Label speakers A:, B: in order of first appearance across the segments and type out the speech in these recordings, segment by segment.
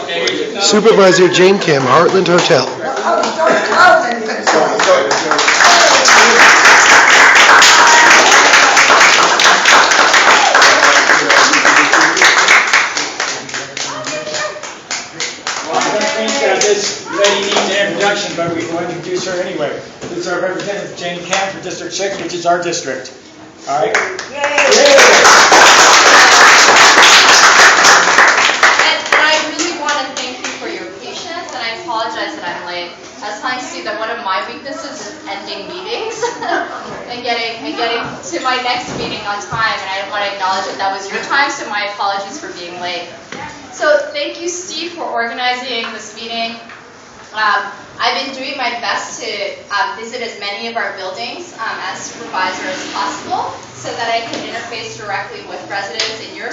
A: Supervisor Jane Kim, Hartland Hotel.
B: This lady needs an introduction, but we want to introduce her anyway. This is our representative, Jane Kim, for District 6, which is our district. All right?
C: Yay! And I really want to thank you for your patience, and I apologize that I'm late. I was telling Steve that one of my weaknesses is ending meetings and getting to my next meeting on time, and I want to acknowledge that that was your time, so my apologies for being late. So thank you, Steve, for organizing this meeting. I've been doing my best to visit as many of our buildings as supervisor as possible so that I can interface directly with residents in your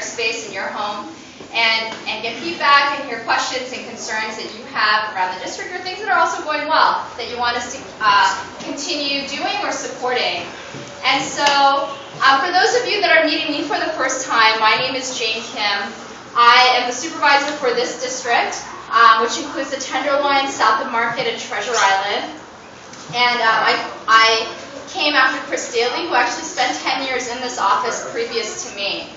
C: space, in your home, and get feedback and hear questions and concerns that you have around the district or things that are also going well that you want us to continue doing or supporting. And so for those of you that are meeting me for the first time, my name is Jane Kim. I am the supervisor for this district, which includes the Tenderloin, South of Market, and Treasure Island. And I came after Chris Daly, who actually spent 10 years in this office previous to me.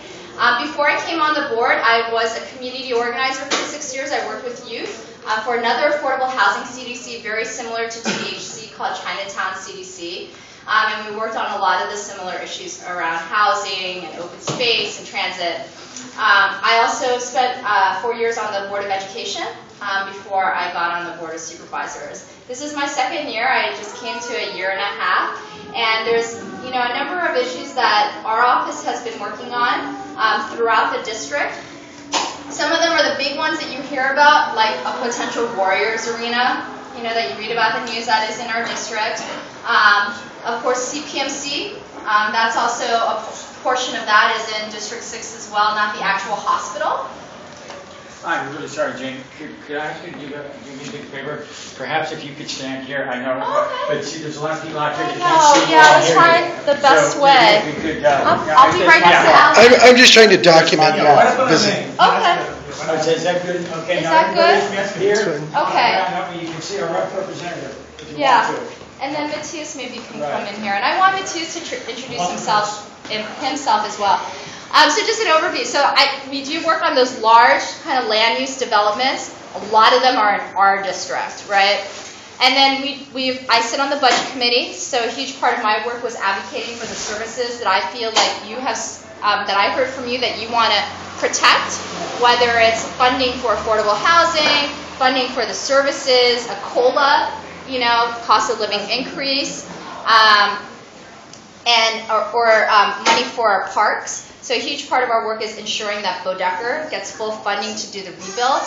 C: Before I came on the board, I was a community organizer for 6 years. I worked with youth for another affordable housing CDC, very similar to THC, called Chinatown CDC. And we worked on a lot of the similar issues around housing and open space and transit. I also spent 4 years on the Board of Education before I got on the Board of Supervisors. This is my second year. I just came to a year and a half, and there's a number of issues that our office has been working on throughout the district. Some of them are the big ones that you hear about, like a potential Warriors arena, that you read about the news that is in our district. Of course, CPMC, that's also a portion of that is in District 6 as well, not the actual hospital.
B: I'm really sorry, Jane. Could I ask you to do me a big favor? Perhaps if you could stand here. I know, but see, there's a lot of people out here that can't see you.
C: Yeah, I'll try the best way.
B: We could,
C: I'll be right next to Alex.
A: I'm just trying to document your visit.
C: Okay.
B: Is that good? Okay.
C: Is that good?
B: Here.
C: Okay.
B: You can see our representative if you
C: Yeah.
B: want to.
C: And then Matthias maybe can come in here. And I want Matthias to introduce himself as well. So just an overview. So we do work on those large kind of land use developments. A lot of them are in our district, right? And then I sit on the budget committee. So a huge part of my work was advocating for the services that I feel like you have, that I heard from you that you want to protect, whether it's funding for affordable housing, funding for the services, a COLA, cost of living increase, or money for our parks. So a huge part of our work is ensuring that Bodecker gets full funding to do the rebuild,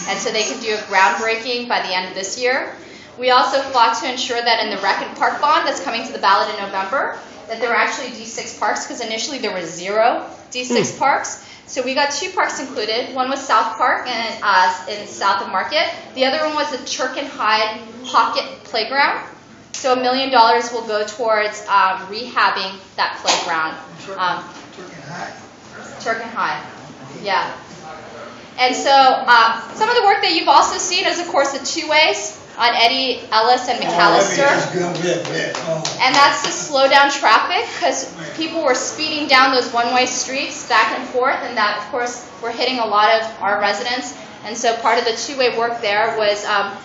C: and so they can do a groundbreaking by the end of this year. We also fought to ensure that in the Rec and Park Bond that's coming to the ballot in November, that there were actually D6 parks, because initially there were 0 D6 parks. So we got 2 parks included. One was South Park in South of Market. The other one was the Turk and Hyde Pocket Playground. So $1 million will go towards rehabbing that playground. Turk and Hyde. Yeah. And so some of the work that you've also seen is, of course, the 2-ways on Eddie Ellis and McAllister. And that's to slow down traffic, because people were speeding down those one-way streets back and forth, and that, of course, we're hitting a lot of our residents. And so part of the 2-way work there was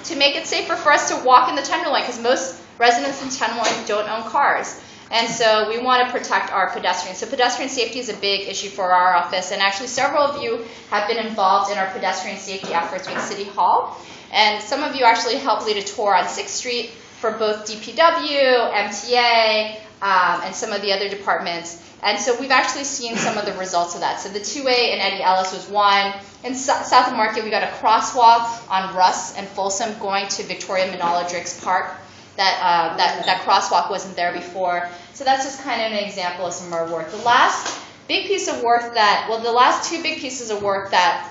C: to make it safer for us to walk in the Tenderloin, because most residents in Tenderloin don't own cars. And so we want to protect our pedestrians. So pedestrian safety is a big issue for our office. And actually several of you have been involved in our pedestrian safety efforts with City Hall. And some of you actually helped lead a tour on 6th Street for both DPW, MTA, and some of the other departments. And so we've actually seen some of the results of that. So the 2-way in Eddie Ellis was one. In South of Market, we got a crosswalk on Russ and Folsom going to Victoria Manala-Driggs Park. That crosswalk wasn't there before. So that's just kind of an example of some of our work. The last 2 big pieces of work that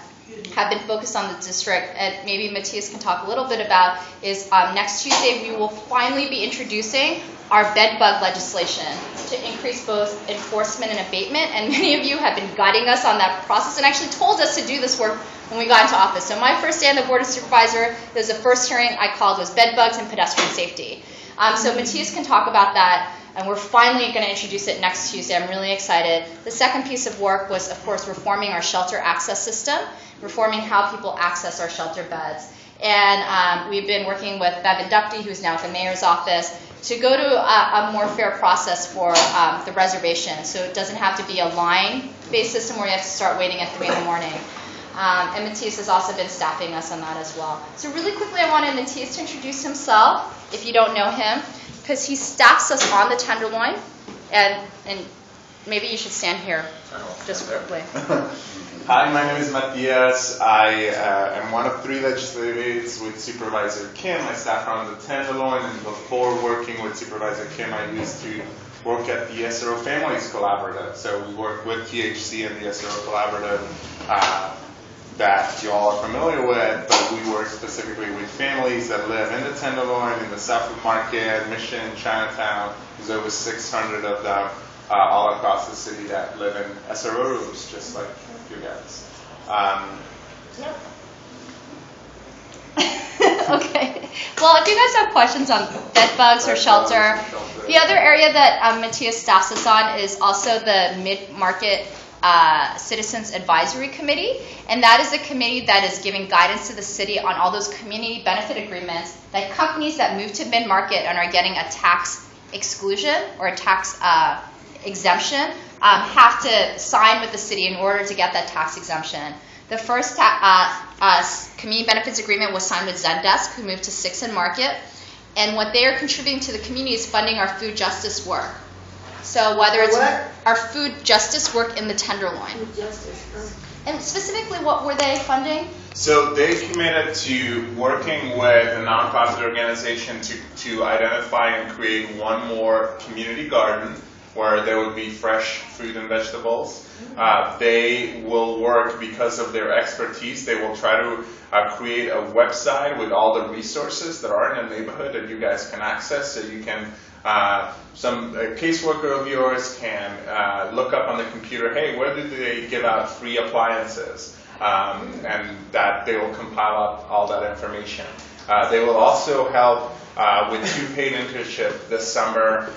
C: have been focused on the district, and maybe Matthias can talk a little bit about, is next Tuesday we will finally be introducing our bed bug legislation to increase both enforcement and abatement, and many of you have been guiding us on that process and actually told us to do this work when we got into office. So my first day on the Board of Supervisor, there's the first hearing I called was bed bugs and pedestrian safety. So Matthias can talk about that, and we're finally going to introduce it next Tuesday. I'm really excited. The second piece of work was, of course, reforming our shelter access system, reforming how people access our shelter beds. And we've been working with Bevan Dupty, who's now at the mayor's office, to go to a more fair process for the reservation. So it doesn't have to be a line-based system where you have to start waiting at 3 in the morning. And Matthias has also been staffing us on that as well. So really quickly, I wanted Matthias to introduce himself, if you don't know him, because he staffs us on the Tenderloin, and maybe you should stand here just quickly.
D: Hi, my name is Matthias. I am one of 3 legislative aides with Supervisor Kim. I staff on the Tenderloin, and before working with Supervisor Kim, I used to work at the SRO Families Collaborative. So we work with THC and the SRO Collaborative that you all are familiar with, but we work specifically with families that live in the Tenderloin, in the South of Market, Mission, Chinatown. There's over 600 of them all across the city that live in SRO rooms, just like you guys.
C: Okay. Well, if you guys have questions on bed bugs or shelter, the other area that Matthias staffs us on is also the Mid-Market Citizens Advisory Committee, and that is a committee that is giving guidance to the city on all those community benefit agreements that companies that move to mid-market and are getting a tax exclusion or a tax exemption have to sign with the city in order to get that tax exemption. The first community benefits agreement was signed with Zendesk, who moved to 6 in Market, and what they are contributing to the community is funding our food justice work. So whether it's our food justice work in the Tenderloin.
E: Food justice.
C: And specifically, what were they funding?
D: So they committed to working with a nonprofit organization to identify and create one more community garden where there would be fresh fruit and vegetables. They will work, because of their expertise, they will try to create a website with all the resources that are in the neighborhood that you guys can access, so you can some caseworker of yours can look up on the computer, hey, where do they give out free appliances? And that they will compile up all that information. They will also help with 2 paid internships this summer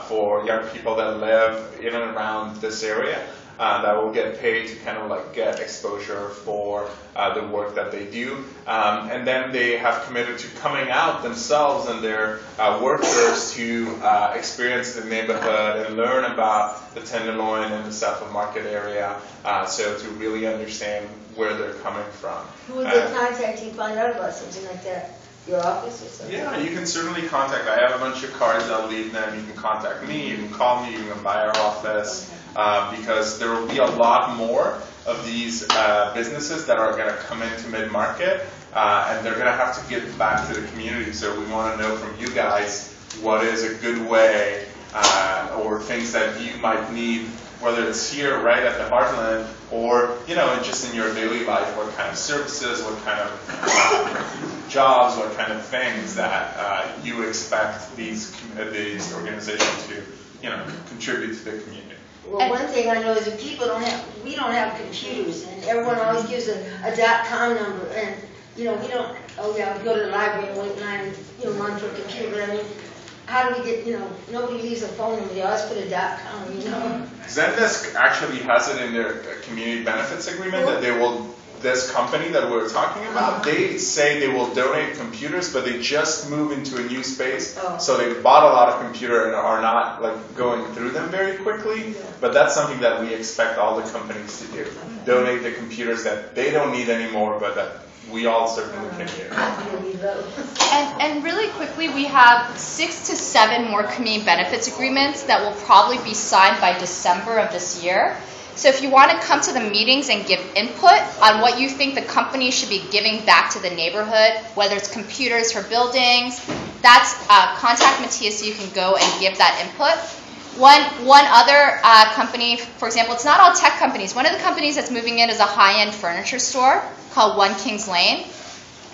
D: for young people that live in and around this area. That will get paid to kind of like get exposure for the work that they do. And then they have committed to coming out themselves and their workers to experience the neighborhood and learn about the Tenderloin and the South of Market area, so to really understand where they're coming from.
E: Who would they contact you to find out about something like that? Your office or something?
D: Yeah, you can certainly contact. I have a bunch of cards. I'll leave them. You can contact me. You can call me. You can buy our office, because there will be a lot more of these businesses that are going to come into mid-market, and they're going to have to give back to the community. So we want to know from you guys what is a good way, or things that you might need, whether it's here right at the Hartland, or just in your daily life, what kind of services, what kind of jobs, what kind of things that you expect these organizations to contribute to the community.
E: Well, one thing I know is that we don't have computers, and everyone always gives a .com number, and we don't, we go to the library and wait in line and run for a computer, but I mean, how do we get, nobody leaves a phone number, they always put a .com,
D: Zendesk actually has it in their community benefits agreement that they will, this company that we're talking about, they say they will donate computers, but they just move into a new space, so they bought a lot of computer and are not going through them very quickly, but that's something that we expect all the companies to do. Donate the computers that they don't need anymore, but that we all certainly can do.
C: And really quickly, we have 6 to 7 more community benefits agreements that will probably be signed by December of this year. So if you want to come to the meetings and give input on what you think the company should be giving back to the neighborhood, whether it's computers for buildings, that's contact Matthias so you can go and give that input. One other company, for example, it's not all tech companies. One of the companies that's moving in is a high-end furniture store called One Kings Lane.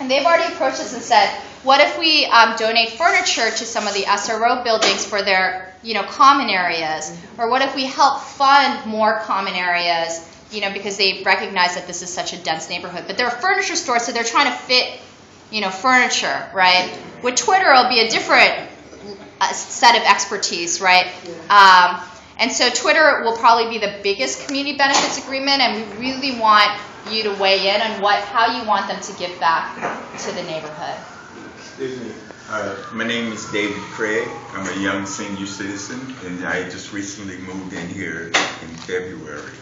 C: And they've already approached us and said, what if we donate furniture to some of the SRO buildings for their, common areas? Or what if we help fund more common areas, because they recognize that this is such a dense neighborhood. But they're a furniture store, so they're trying to fit, furniture, right? With Twitter, it'll be a different set of expertise, right? And so Twitter will probably be the biggest community benefits agreement, and we really want you to weigh in on how you want them to give back to the neighborhood.
F: Excuse me. My name is David Craig. I'm a young senior citizen, and I just recently moved in here in February.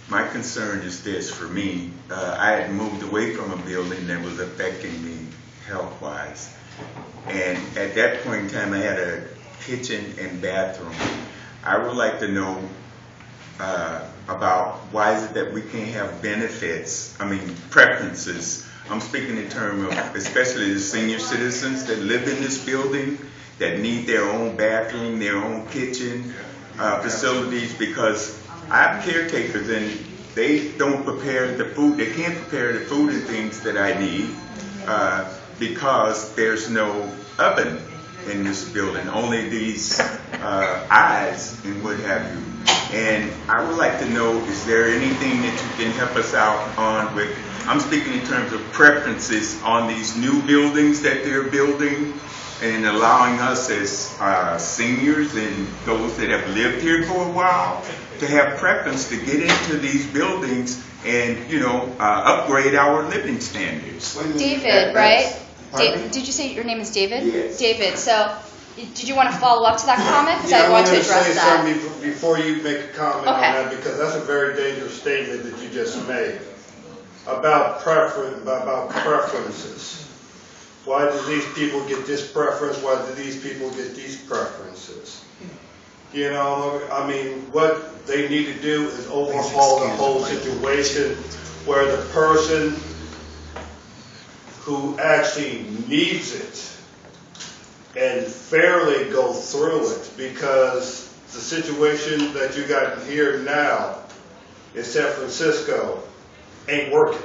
F: My concern is this for me. I had moved away from a building that was affecting me health-wise. And at that point in time, I had a kitchen and bathroom. I would like to know about why is it that we can't have preferences. I'm speaking in terms of especially the senior citizens that live in this building that need their own bathroom, their own kitchen facilities, because I have caretakers and they don't prepare the food. They can't prepare the food and things that I need because there's no oven in this building, only these eyes and what have you. And I would like to know, is there anything that you can help us out on with, I'm speaking in terms of preferences on these new buildings that they're building and allowing us as seniors and those that have lived here for a while to have preference to get into these buildings and, upgrade our living standards.
C: David, right? Did you say your name is David?
F: Yes.
C: David, so did you want to follow up to that comment? Because I want to address that.
G: I wanted to say something before you make a comment on
C: Okay.
G: that, because that's a very dangerous statement that you just made about preferences. Why do these people get this preference? Why do these people get these preferences? What they need to do is overhaul the whole situation where the person who actually needs it and fairly go through it, because the situation that you got here now in San Francisco ain't working.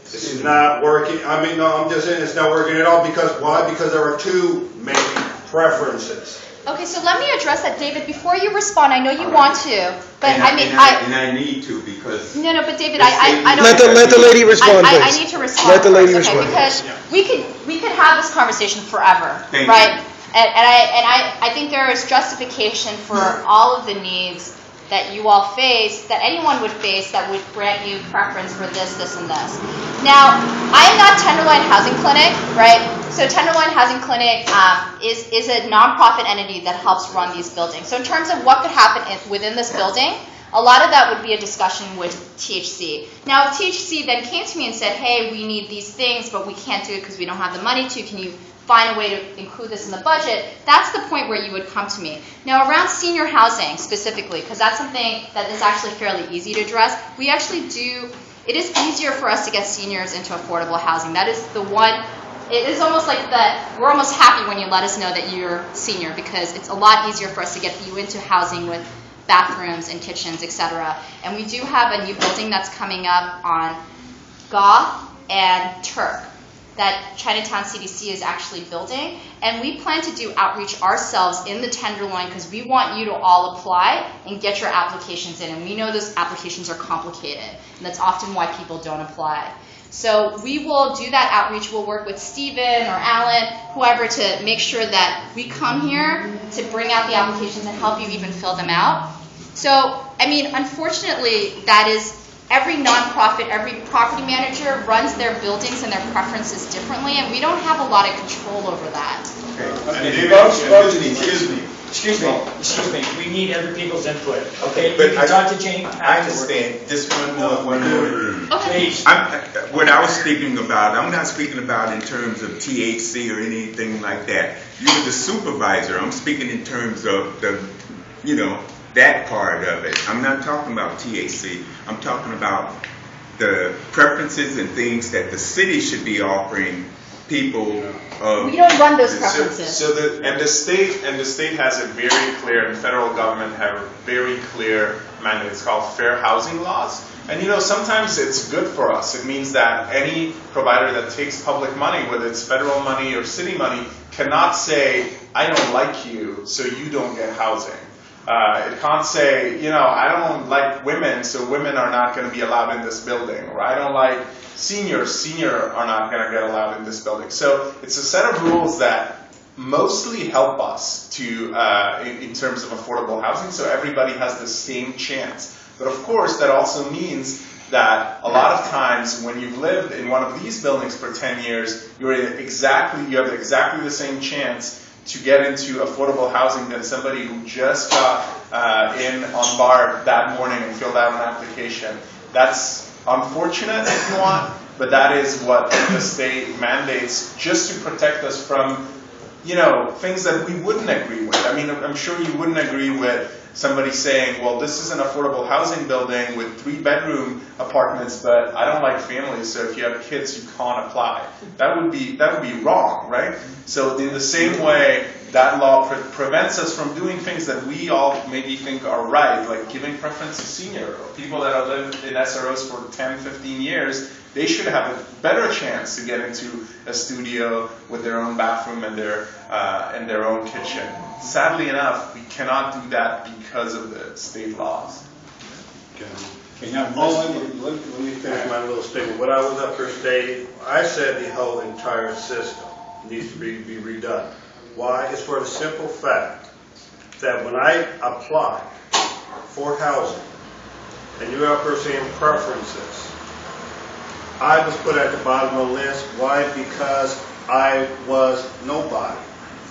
G: It's not working. I'm just saying it's not working at all. Because why? Because there are too many preferences.
C: Okay, so let me address that, David. Before you respond, I know you want to, but
F: And I need to, because
C: No, but David, I don't.
A: Let the lady respond,
C: I
A: please.
C: need to respond.
A: Let the lady
C: first, okay?
A: respond.
C: Because we could have this conversation forever,
F: Thank
C: right?
F: you.
C: And I think there is justification for all of the needs that you all face, that anyone would face, that would grant you preference for this, and this. Now, I am not Tenderloin Housing Clinic, right? So Tenderloin Housing Clinic is a nonprofit entity that helps run these buildings. So in terms of what could happen within this building, a lot of that would be a discussion with THC. Now, if THC then came to me and said, hey, we need these things, but we can't do it because we don't have the money to, can you find a way to include this in the budget, that's the point where you would come to me. Now, around senior housing specifically, because that's something that is actually fairly easy to address, we actually do, it is easier for us to get seniors into affordable housing. That is the one, it is almost like that, we're almost happy when you let us know that you're senior, because it's a lot easier for us to get you into housing with bathrooms and kitchens, etc. And we do have a new building that's coming up on Goth and Turk that Chinatown CDC is actually building, and we plan to do outreach ourselves in the Tenderloin because we want you to all apply and get your applications in, and we know those applications are complicated, and that's often why people don't apply. So we will do that outreach. We'll work with Steven or Alan, whoever, to make sure that we come here to bring out the applications and help you even fill them out. So, unfortunately, that is, every nonprofit, every property manager runs their buildings and their preferences differently, and we don't have a lot of control over that.
B: Excuse me, we need other people's input, okay?
F: But
B: You can talk to Jane
F: I
B: afterwards.
F: understand. Just one more thing.
C: Okay.
B: Please.
F: What I was speaking about, I'm not speaking about in terms of THC or anything like that. You're the supervisor. I'm speaking in terms of that part of it. I'm not talking about THC. I'm talking about the preferences and things that the city should be offering people of.
H: We don't run those
F: So-
H: preferences.
D: The state has a very clear, and federal government have a very clear mandate. It's called fair housing laws. And sometimes it's good for us. It means that any provider that takes public money, whether it's federal money or city money, cannot say, I don't like you, so you don't get housing. It can't say, I don't like women, so women are not going to be allowed in this building. Or I don't like seniors are not going to get allowed in this building. So it's a set of rules that mostly help us to in terms of affordable housing, so everybody has the same chance. But of course, that also means that a lot of times when you've lived in one of these buildings for 10 years, you have exactly the same chance to get into affordable housing than somebody who just got in on BART that morning and filled out an application. That's unfortunate if you want, but that is what the state mandates just to protect us from things that we wouldn't agree with. I mean, I'm sure you wouldn't agree with somebody saying, well, this is an affordable housing building with 3-bedroom apartments, but I don't like families, so if you have kids, you can't apply. That would be wrong, right? So in the same way, that law prevents us from doing things that we all maybe think are right, like giving preference to senior or people that have lived in SROs for 10, 15 years. They should have a better chance to get into a studio with their own bathroom and their own kitchen. Sadly enough, we cannot do that because of the state laws.
B: Okay, now,
G: Let me finish my little statement. When I was up here stating, I said the whole entire system needs to be redone. Why? It's for the simple fact that when I applied for housing, and you're up here saying preferences, I was put at the bottom of the list. Why? Because I was nobody.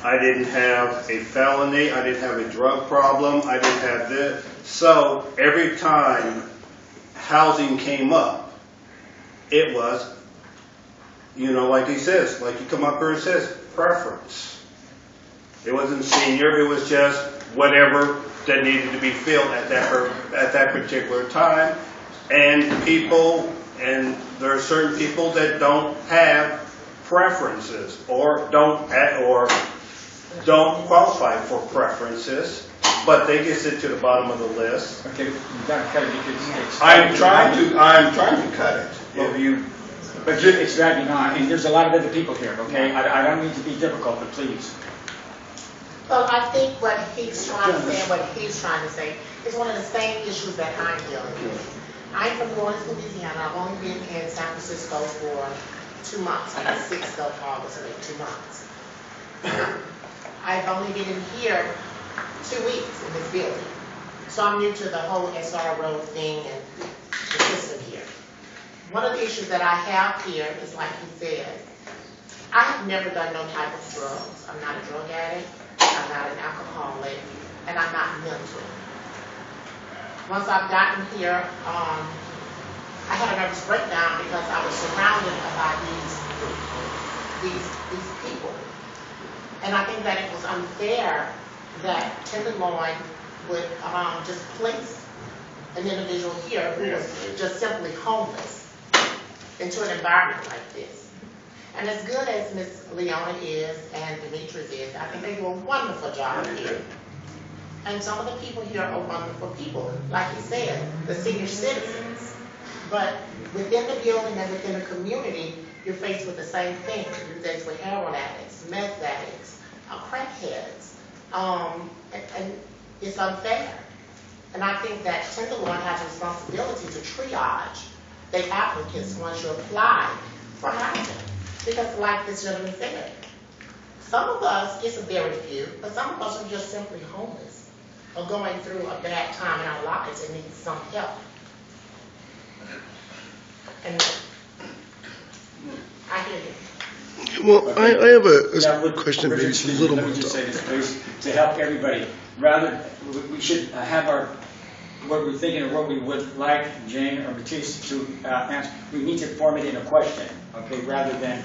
G: I didn't have a felony. I didn't have a drug problem. I didn't have this. So every time housing came up, it was, like he says, like you come up here and says, preference. It wasn't senior. It was just whatever that needed to be filled at that particular time. And there are certain people that don't have preferences or don't qualify for preferences, but they get sent to the bottom of the list.
B: okay, Dr. Kelly, you could
G: I'm trying to cut it.
B: But it's dragging on, and there's a lot of other people here, okay? I don't mean to be difficult, but please.
I: Well, I think what he's trying to say and what he's trying to say is one of the same issues that I'm dealing with. I'm from New Orleans, Louisiana. I've only been in San Francisco for 2 months. On the 6th of August, will make 2 months. I've only been in here 2 weeks in this building. So I'm new to the whole SRO thing and the system here. One of the issues that I have here is, like he said, I have never done no type of drugs. I'm not a drug addict. I'm not an alcoholic, and I'm not mental. Once I've gotten here, I had a nervous breakdown because I was surrounded by these people. And I think that it was unfair that Tenderloin would just place an individual here who was just simply homeless into an environment like this. And as good as Ms. Leona is and Demetrius is, I think they do a wonderful job here. And some of the people here are wonderful people, like he said, the senior citizens. But within the building and within the community, you're faced with the same thing. You're faced with heroin addicts, meth addicts, crackheads, and it's unfair. And I think that Tenderloin has a responsibility to triage the applicants once you apply for housing. Because like this gentleman said, some of us, it's a very few, but some of us are just simply homeless or going through a bad time in our lives and need some help. And I hear you.
A: Well, I have
B: Now,
A: a question, maybe
B: Richard,
A: it's a
B: please,
A: little
B: let
A: more.
B: me just say this, please, to help everybody. Rather, we should have what we're thinking or what we would like Jane or Matisse to answer. We need to form it in a question, okay, rather than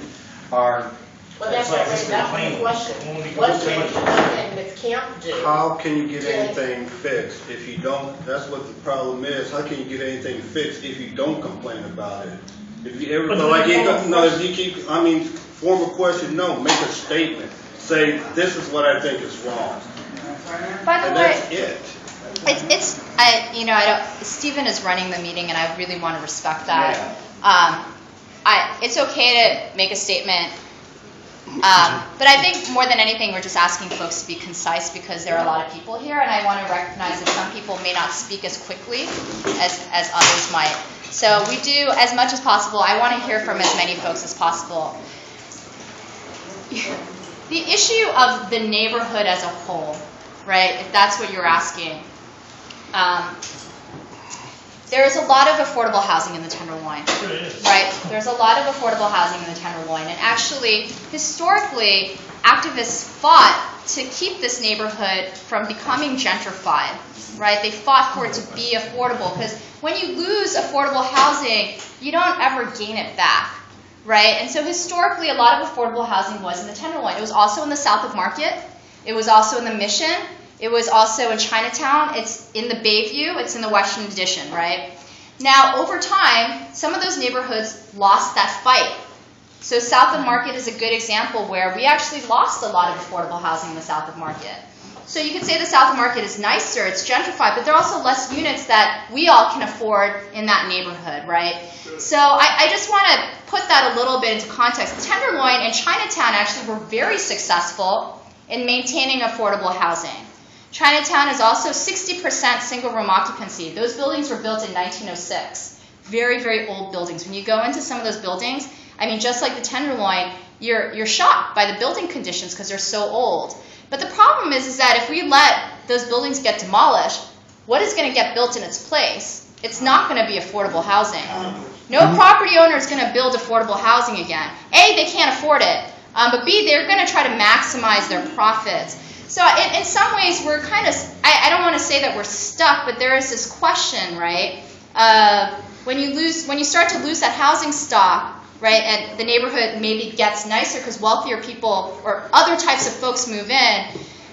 B: our.
I: Well, that's the question. What can Ms. Kim do?
G: How can you get anything fixed if you don't? That's what the problem is. How can you get anything fixed if you don't complain about it? If you ever like, if you keep, form a question? No, make a statement. Say, this is what I think is wrong.
C: By the
G: And
C: way,
G: that's it.
C: Stephen is running the meeting, and I really want to respect that. It's okay to make a statement, but I think more than anything, we're just asking folks to be concise because there are a lot of people here, and I want to recognize that some people may not speak as quickly as others might. So we do as much as possible. I want to hear from as many folks as possible. The issue of the neighborhood as a whole, right, if that's what you're asking, there is a lot of affordable housing in the Tenderloin, right? There's a lot of affordable housing in the Tenderloin, and actually, historically, activists fought to keep this neighborhood from becoming gentrified, right? They fought for it to be affordable, because when you lose affordable housing, you don't ever gain it back, right? And so historically, a lot of affordable housing was in the Tenderloin. It was also in the South of Market. It was also in the Mission. It was also in Chinatown. It's in the Bayview. It's in the Western Addition, right? Now, over time, some of those neighborhoods lost that fight. So South of Market is a good example where we actually lost a lot of affordable housing in the South of Market. So you could say the South of Market is nicer, it's gentrified, but there are also less units that we all can afford in that neighborhood, right? So I just want to put that a little bit into context. Tenderloin and Chinatown actually were very successful in maintaining affordable housing. Chinatown is also 60% single room occupancy. Those buildings were built in 1906. Very, very old buildings. When you go into some of those buildings, I mean, just like the Tenderloin, you're shocked by the building conditions because they're so old. But the problem is that if we let those buildings get demolished, what is going to get built in its place? It's not going to be affordable housing. No property owner is going to build affordable housing again. A, they can't afford it. But B, they're going to try to maximize their profits. So in some ways, we're kind of, I don't want to say that we're stuck, but there is this question, right? When you start to lose that housing stock, right, and the neighborhood maybe gets nicer because wealthier people or other types of folks move in,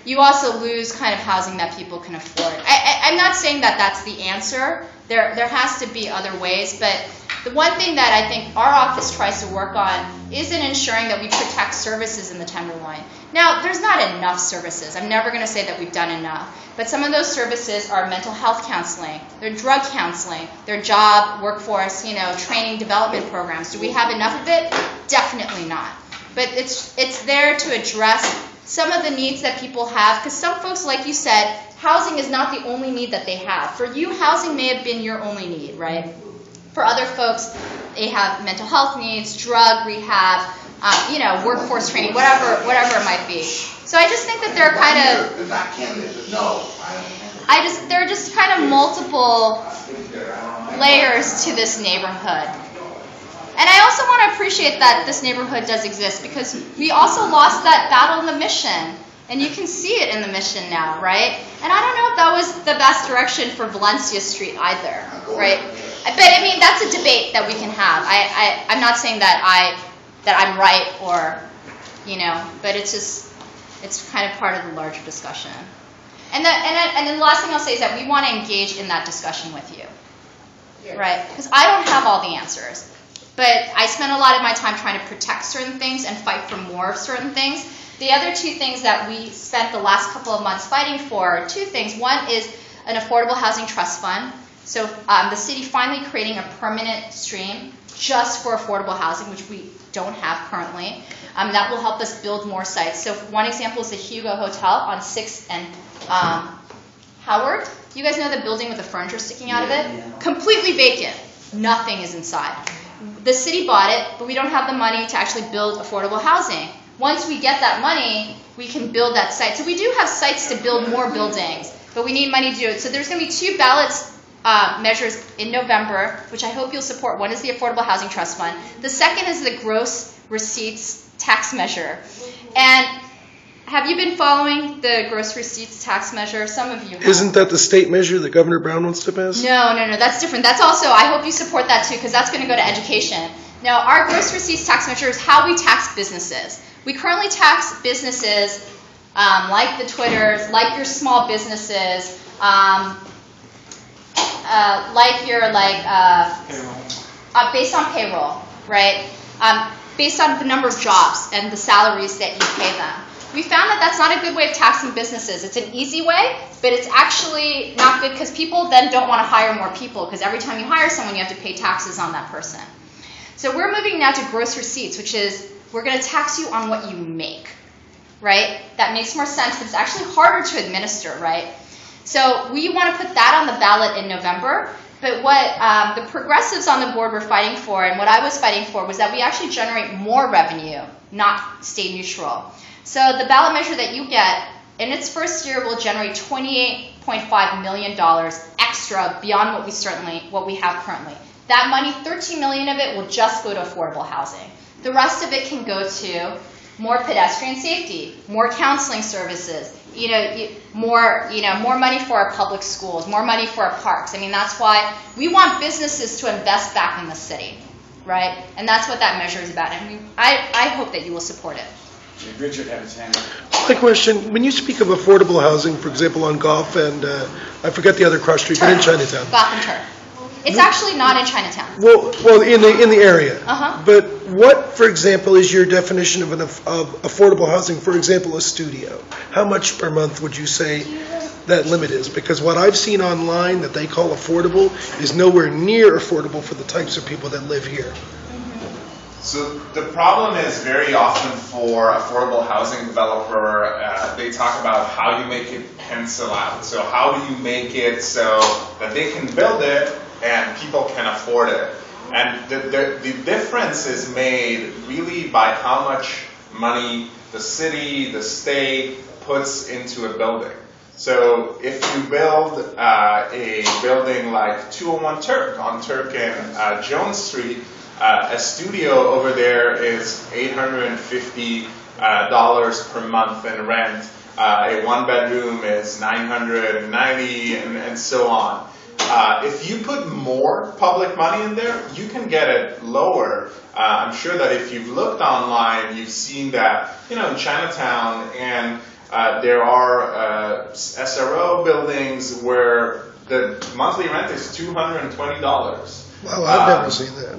C: you also lose kind of housing that people can afford. I'm not saying that that's the answer. There has to be other ways, but the one thing that I think our office tries to work on is in ensuring that we protect services in the Tenderloin. Now, there's not enough services. I'm never going to say that we've done enough. But some of those services are mental health counseling, they're drug counseling, they're job, workforce, training development programs. Do we have enough of it? Definitely not. But it's there to address some of the needs that people have, because some folks, like you said, housing is not the only need that they have. For you, housing may have been your only need, right? For other folks, they have mental health needs, drug rehab, workforce training, whatever it might be. So I just think that there are there are just kind of multiple layers to this neighborhood. And I also want to appreciate that this neighborhood does exist because we also lost that battle in the Mission. And you can see it in the Mission now, right? And I don't know if that was the best direction for Valencia Street either, right? But I mean, that's a debate that we can have. I'm not saying that I'm right or, but it's kind of part of the larger discussion. And then the last thing I'll say is that we want to engage in that discussion with you, right? Because I don't have all the answers, but I spend a lot of my time trying to protect certain things and fight for more of certain things. The other two things that we spent the last couple of months fighting for are two things. One is an affordable housing trust fund. So the city finally creating a permanent stream just for affordable housing, which we don't have currently. That will help us build more sites. So one example is the Hugo Hotel on 6th and Howard. You guys know the building with the furniture sticking out of it? Yeah. Completely vacant. Nothing is inside. The city bought it, but we don't have the money to actually build affordable housing. Once we get that money, we can build that site. So we do have sites to build more buildings, but we need money to do it. So there's going to be two ballots measures in November, which I hope you'll support. One is the Affordable Housing Trust Fund. The second is the gross receipts tax measure. And have you been following the gross receipts tax measure? Some of you have.
A: Isn't that the state measure that Governor Brown wants to pass?
C: No, that's different. That's also, I hope you support that too, because that's going to go to education. Now, our gross receipts tax measure is how we tax businesses. We currently tax businesses like the Twitters, like your small businesses, based on payroll, right? based on the number of jobs and the salaries that you pay them. We found that that's not a good way of taxing businesses. It's an easy way, but it's actually not good because people then don't want to hire more people because every time you hire someone, you have to pay taxes on that person. So we're moving now to gross receipts, which is we're going to tax you on what you make, right? That makes more sense, but it's actually harder to administer, right? So we want to put that on the ballot in November. But what the progressives on the board were fighting for, and what I was fighting for, was that we actually generate more revenue, not stay neutral. So the ballot measure that you get, in its first year, will generate $28.5 million extra beyond what we have currently. That money, $13 million of it will just go to affordable housing. The rest of it can go to more pedestrian safety, more counseling services, more money for our public schools, more money for our parks. I mean, that's why we want businesses to invest back in the city, right? And that's what that measure is about. And I hope that you will support it.
B: Richard had his hand up.
A: My question, when you speak of affordable housing, for example, on Gough and, I forget the other cross street, but in Chinatown.
C: Gough and Turk. It's actually not in Chinatown.
A: Well, in the area.
C: Uh-huh.
A: But what, for example, is your definition of affordable housing? For example, a studio. How much per month would you say that limit is? Because what I've seen online that they call affordable is nowhere near affordable for the types of people that live here.
D: So the problem is very often for affordable housing developer, they talk about how you make it pencil out. So how do you make it so that they can build it and people can afford it? And the difference is made really by how much money the city, the state puts into a building. So if you build a building like 201 Turk on Turk and Jones Street, a studio over there is $850 per month in rent. A one-bedroom is $990, and so on. If you put more public money in there, you can get it lower. I'm sure that if you've looked online, you've seen that, in Chinatown, and there are SRO buildings where the monthly rent is $220.
A: Wow, I've never seen that.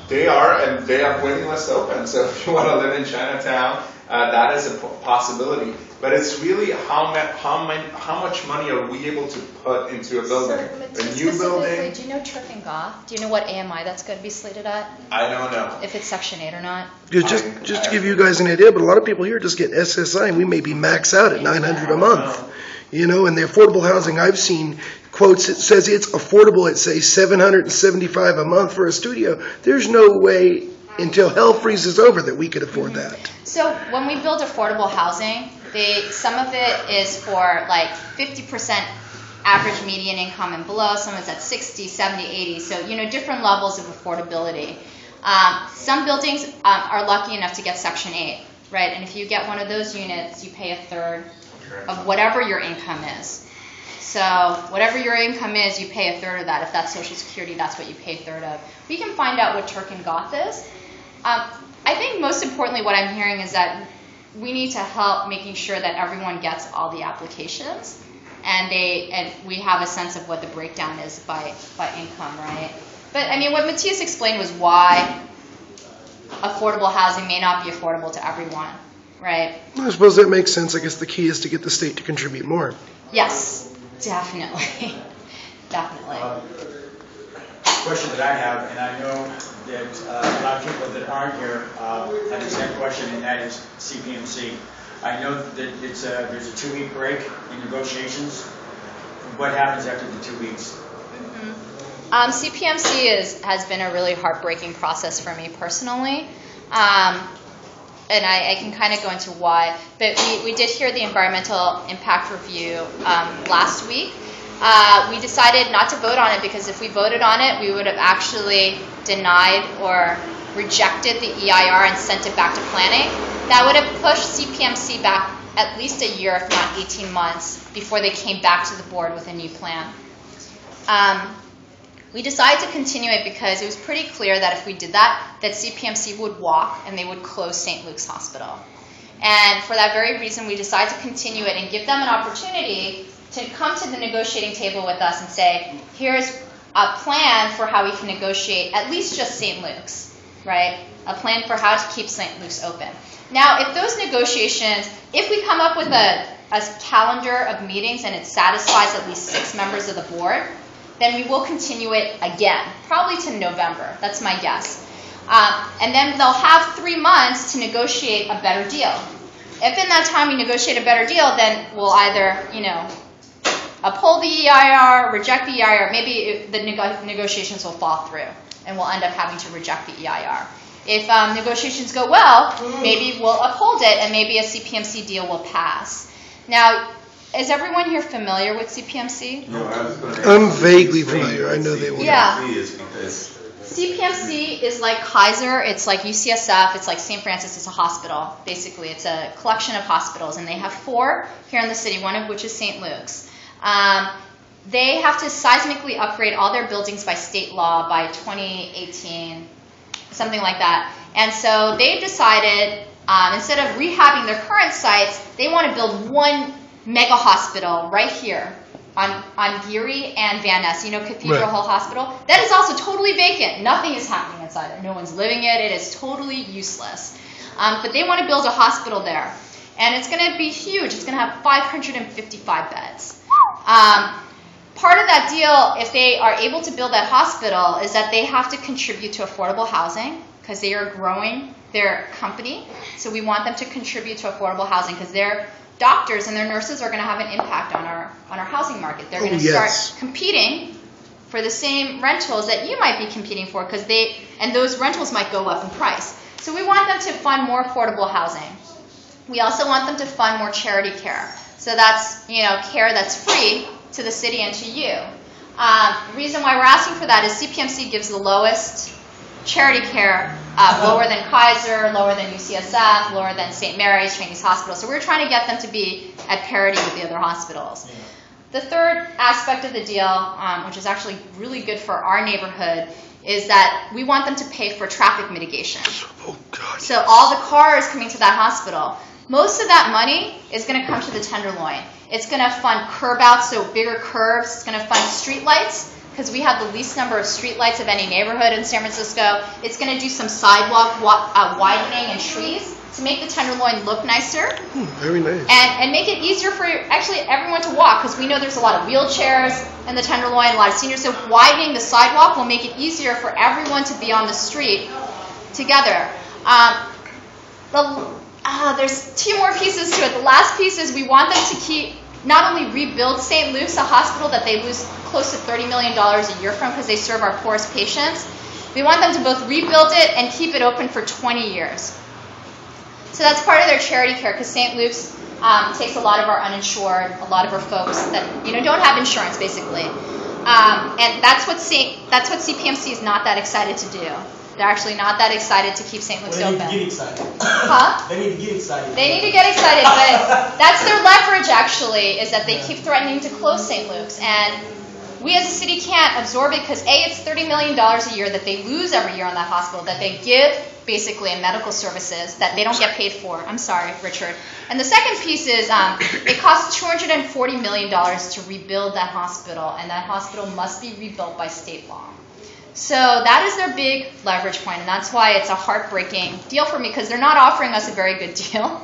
D: They are, and they have waiting lists open. So if you want to live in Chinatown, that is a possibility. But it's really how much money are we able to put into a building? A new building?
C: Do you know Turk and Gough? Do you know what AMI that's going to be slated at?
D: I don't know.
C: If it's Section 8 or not?
A: Just to give you guys an idea, but a lot of people here just get SSI, and we may be max out at $900 a month. And the affordable housing I've seen quotes, it says it's affordable at, say, $775 a month for a studio. There's no way until hell freezes over that we could afford that.
C: So when we build affordable housing, some of it is for like 50% average median income and below. Some is at 60, 70, 80. So, different levels of affordability. Some buildings are lucky enough to get Section 8, right? And if you get one of those units, you pay a third of whatever your income is. So whatever your income is, you pay a third of that. If that's Social Security, that's what you pay a third of. We can find out what Turk and Gough is. I think most importantly what I'm hearing is that we need to help making sure that everyone gets all the applications and we have a sense of what the breakdown is by income, right? But I mean, what Matthias explained was why affordable housing may not be affordable to everyone, right?
A: I suppose that makes sense. I guess the key is to get the state to contribute more.
C: Yes, definitely. Definitely.
B: Question that I have, and I know that a lot of people that aren't here have the same question, and that is CPMC. I know that there's a 2-week break in negotiations. What happens after the 2 weeks?
C: CPMC has been a really heartbreaking process for me personally. And I can kind of go into why. But we did hear the environmental impact review last week. We decided not to vote on it because if we voted on it, we would have actually denied or rejected the EIR and sent it back to planning. That would have pushed CPMC back at least a year, if not 18 months, before they came back to the board with a new plan. We decided to continue it because it was pretty clear that if we did that CPMC would walk and they would close St. Luke's Hospital. And for that very reason, we decided to continue it and give them an opportunity to come to the negotiating table with us and say, here's a plan for how we can negotiate at least just St. Luke's. right? A plan for how to keep St. Luke's open. Now, if those negotiations, if we come up with a calendar of meetings and it satisfies at least 6 members of the board, then we will continue it again, probably to November. That's my guess. And then they'll have 3 months to negotiate a better deal. If in that time we negotiate a better deal, then we'll either, uphold the EIR, reject the EIR. Maybe the negotiations will fall through, and we'll end up having to reject the EIR. If negotiations go well, maybe we'll uphold it, and maybe a CPMC deal will pass. Now, is everyone here familiar with CPMC?
F: No, I was going to
A: I'm vaguely familiar. I know they will.
C: Yeah.
F: Because
C: CPMC is like Kaiser, it's like UCSF, it's like St. Francis, it's a hospital. Basically, it's a collection of hospitals, and they have 4 here in the city, one of which is St. Luke's. They have to seismically upgrade all their buildings by state law by 2018, something like that. And so they've decided, instead of rehabbing their current sites, they want to build one mega hospital right here on Geary and Van Ness, Cathedral
A: Right.
C: Hill Hospital. That is also totally vacant. Nothing is happening inside it. No one's living it. It is totally useless. But they want to build a hospital there. And it's going to be huge. It's going to have 555 beds. Part of that deal, if they are able to build that hospital, is that they have to contribute to affordable housing because they are growing their company. So we want them to contribute to affordable housing because their doctors and their nurses are going to have an impact on our housing market. They're going to start competing for the same rentals that you might be competing for because those rentals might go up in price. So we want them to fund more affordable housing. We also want them to fund more charity care. So that's, care that's free to the city and to you. The reason why we're asking for that is CPMC gives the lowest charity care, lower than Kaiser, lower than UCSF, lower than St. Mary's, Chinese Hospital. So we're trying to get them to be at parity with the other hospitals. Yeah. The third aspect of the deal, which is actually really good for our neighborhood, is that we want them to pay for traffic mitigation.
A: Oh, God.
C: So all the cars coming to that hospital, most of that money is going to come to the Tenderloin. It's going to fund curb outs, so bigger curbs. It's going to fund street lights, because we have the least number of street lights of any neighborhood in San Francisco. It's going to do some sidewalk widening and trees to make the Tenderloin look nicer.
A: Very nice.
C: And make it easier for actually everyone to walk, because we know there's a lot of wheelchairs in the Tenderloin, a lot of seniors. So widening the sidewalk will make it easier for everyone to be on the street together. There's 2 more pieces to it. The last piece is we want them to not only rebuild St. Luke's, a hospital that they lose close to $30 million a year from because they serve our poorest patients. We want them to both rebuild it and keep it open for 20 years. So that's part of their charity care, because St. Luke's takes a lot of our uninsured, a lot of our folks that don't have insurance, basically. And that's what CPMC is not that excited to do. They're actually not that excited to keep St. Luke's open.
H: They need to get excited.
C: Huh?
H: They need to get excited.
C: They need to get excited, but that's their leverage, actually, is that they keep threatening to close St. Luke's. And we as a city can't absorb it because, A, it's $30 million a year that they lose every year on that hospital, that they give basically in medical services that they don't get paid for. I'm sorry, Richard. And the second piece is it costs $240 million to rebuild that hospital, and that hospital must be rebuilt by state law. So that is their big leverage point, and that's why it's a heartbreaking deal for me, because they're not offering us a very good deal.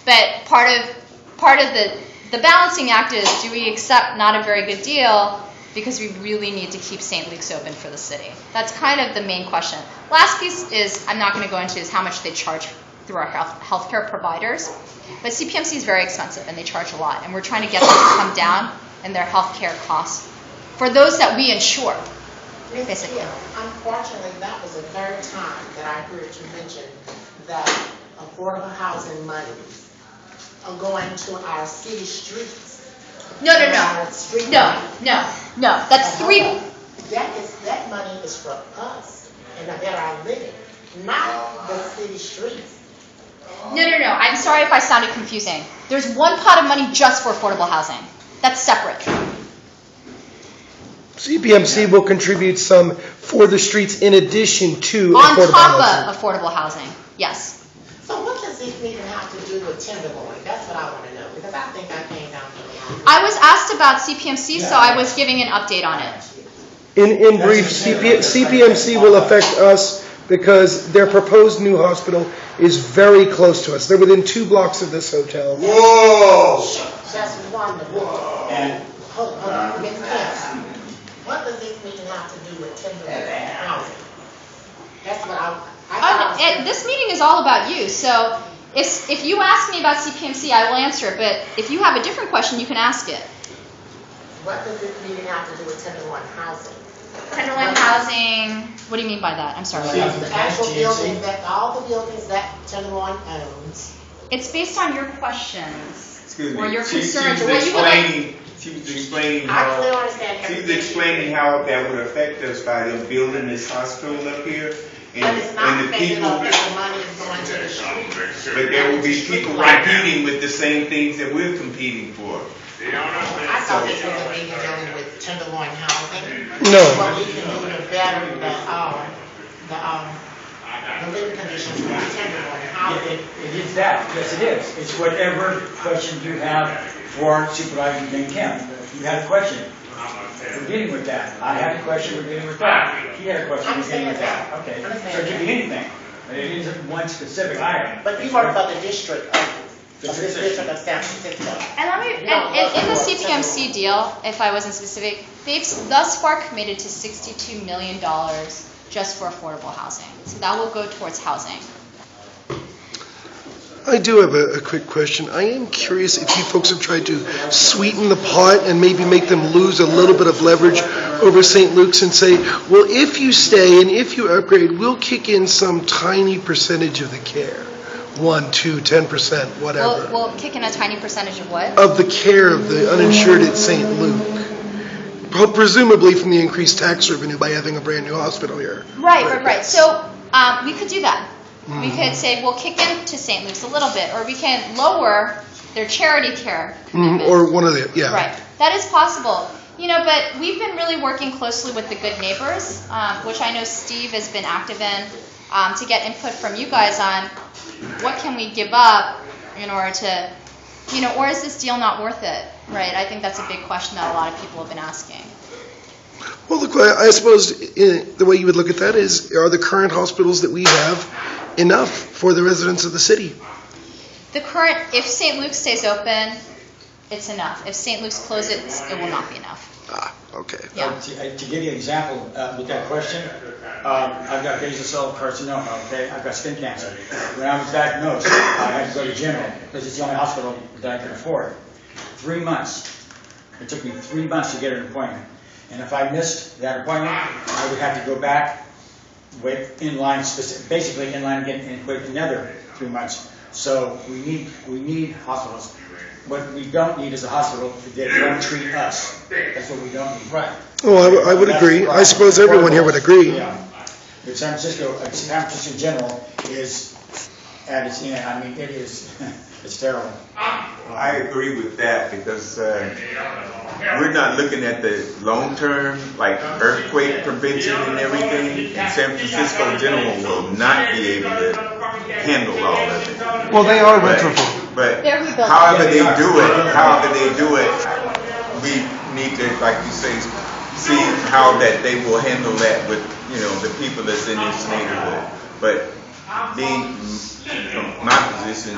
C: But part of the balancing act is, do we accept not a very good deal because we really need to keep St. Luke's open for the city? That's kind of the main question. Last piece is, I'm not going to go into, is how much they charge through our healthcare providers. But CPMC is very expensive, and they charge a lot, and we're trying to get them to come down in their healthcare costs for those that we insure. Basically.
I: Unfortunately, that was the third time that I heard you mention that affordable housing monies are going to our city streets.
C: No. That's three.
I: That money is for us and the better our living, not the city streets.
C: No. I'm sorry if I sounded confusing. There's one pot of money just for affordable housing. That's separate.
A: CPMC will contribute some for the streets in addition to
C: on
A: affordable
C: top
A: housing.
C: of affordable housing, yes.
I: So what does this even have to do with Tenderloin? That's what I want to know, because I think I came down from the
C: I was asked about CPMC, so I was giving an update on it.
A: In brief, CPMC will affect us because their proposed new hospital is very close to us. They're within 2 blocks of this hotel.
G: Whoa!
I: That's wonderful.
B: And
I: Hold on, Ms. Kim. What does this meeting have to do with temporary housing? That's what
C: This meeting is all about you, so if you ask me about CPMC, I will answer it, but if you have a different question, you can ask it.
I: What does this meeting have to do with Tenderloin housing?
C: Tenderloin housing, what do you mean by that? I'm sorry.
I: The actual buildings all the buildings that Tenderloin owns.
C: It's based on your questions.
F: Excuse
C: Or
F: me.
C: your
F: She
C: concerns,
F: was
C: or what you would like.
F: explaining
I: I clearly
F: how.
I: understand
F: She was
I: everything.
F: explaining how that would affect us by them building this hospital up here,
I: But it's not
F: and the
I: affecting
F: people.
I: us if the money is going to the street.
F: But there will be people competing with the same things that we're competing for.
I: I thought this was a meeting dealing with Tenderloin housing.
A: No.
I: What we can do to better the living conditions for Tenderloin housing.
B: it is that, yes it is. It's whatever question you have for Supervisor Jane Kim. You had a question, we're dealing with that. I had a question, we're dealing with that. He had a question, we're dealing with that. Okay, so it could be anything. But it isn't one specific item.
I: But you work for the district of this district of San Francisco.
C: And in the CPMC deal, if I wasn't specific, they've thus far committed to $62 million just for affordable housing. So that will go towards housing.
A: I do have a quick question. I am curious if you folks have tried to sweeten the pot and maybe make them lose a little bit of leverage over St. Luke's and say, well, if you stay and if you upgrade, we'll kick in some tiny percentage of the care. 1, 2, 10%, whatever.
C: We'll kick in a tiny percentage of what?
A: Of the care of the uninsured at St. Luke. Presumably from the increased tax revenue by having a brand new hospital here.
C: Right. So we could do that. We could say we'll kick into St. Luke's a little bit, or we can lower their charity care commitment.
A: Or one of the, yeah.
C: Right. That is possible. But we've been really working closely with the Good Neighbors, which I know Steve has been active in, to get input from you guys on what can we give up in order to, or is this deal not worth it? Right. I think that's a big question that a lot of people have been asking.
A: Well, look, I suppose the way you would look at that is, are the current hospitals that we have enough for the residents of the city?
C: If St. Luke's stays open, it's enough. If St. Luke's closes, it will not be enough.
A: Okay.
C: Yeah.
B: To give you an example with that question, I've got basal cell carcinoma, okay? I've got skin cancer. When I was diagnosed, I had to go to General because it's the only hospital that I could afford. 3 months. It took me 3 months to get an appointment. And if I missed that appointment, I would have to go back, wait in line, basically in line again, and wait another 3 months. So we need hospitals. What we don't need is a hospital that won't treat us. That's what we don't need. Right.
A: Oh, I would agree. I suppose everyone here would agree.
B: Yeah. But San Francisco General is at its end. I mean, it's terrible.
F: I agree with that because we're not looking at the long term, like earthquake prevention and everything. And San Francisco General will not be able to handle all of it.
A: Well, they are retrofit.
F: But
C: They're rebuilding.
F: however they do it, we need to, like you say, see how that they will handle that with, the people that's in this neighborhood. But being from my position,